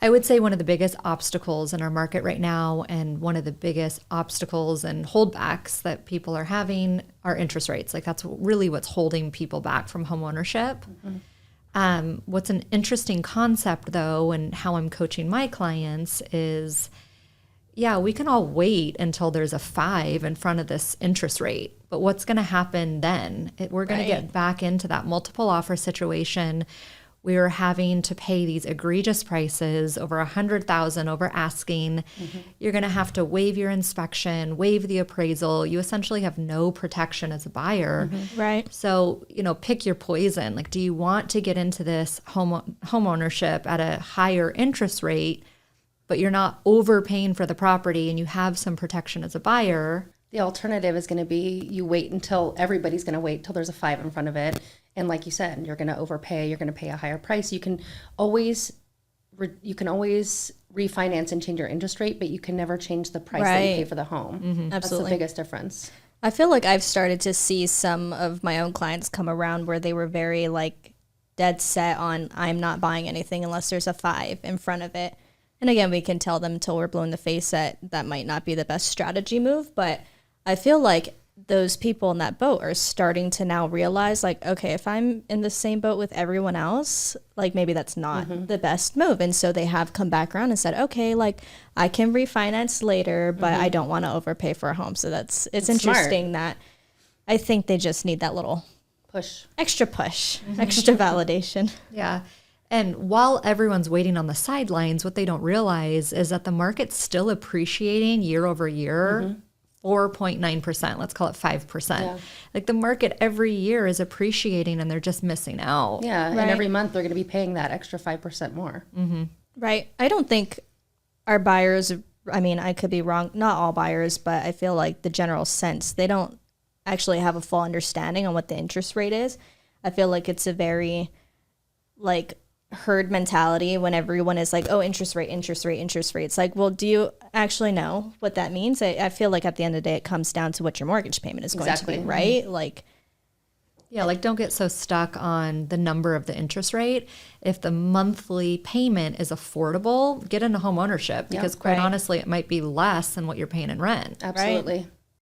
I would say one of the biggest obstacles in our market right now, and one of the biggest obstacles and holdbacks that people are having, are interest rates. Like, that's really what's holding people back from home ownership. What's an interesting concept, though, and how I'm coaching my clients is, yeah, we can all wait until there's a 5 in front of this interest rate. But what's going to happen then? We're going to get back into that multiple offer situation. We are having to pay these egregious prices, over $100,000 over asking. You're going to have to waive your inspection, waive the appraisal. You essentially have no protection as a buyer. Right. So, pick your poison. Like, do you want to get into this home ownership at a higher interest rate, but you're not overpaying for the property and you have some protection as a buyer? The alternative is going to be you wait until everybody's going to wait till there's a 5 in front of it. And like you said, you're going to overpay. You're going to pay a higher price. You can always refinance and change your interest rate, but you can never change the price that you pay for the home. That's Absolutely. the biggest difference. I feel like I've started to see some of my own clients come around where they were very dead set on, I'm not buying anything unless there's a 5 in front of it. And again, we can tell them until we're blue in the face that might not be the best strategy move. But I feel like those people in that boat are starting to now realize, okay, if I'm in the same boat with everyone else, maybe that's not the best move. And so they have come back around and said, okay, I can refinance later, but I don't want to overpay for a home. So it's interesting that I think they just need that little extra push, extra validation. Yeah. And while everyone's waiting on the sidelines, what they don't realize is that the market's still appreciating year over year. 4.9%, let's call it 5%. Yeah. Like, the market every year is appreciating and they're just missing out. Yeah, and every month they're going to be paying that extra 5% more. Right. I don't think our buyers, I could be wrong, not all buyers, but I feel like the general sense, they don't actually have a full understanding on what the interest rate is. I feel like it's a very herd mentality when everyone is oh, interest rate. It's well, do you actually know what that means? I feel like at the end of the day, it comes down to what your mortgage payment is going to be, right? Don't get so stuck on the number of the interest rate. If the monthly payment is affordable, get into home ownership, because quite honestly, it might be less than what you're paying in rent. Absolutely. Right?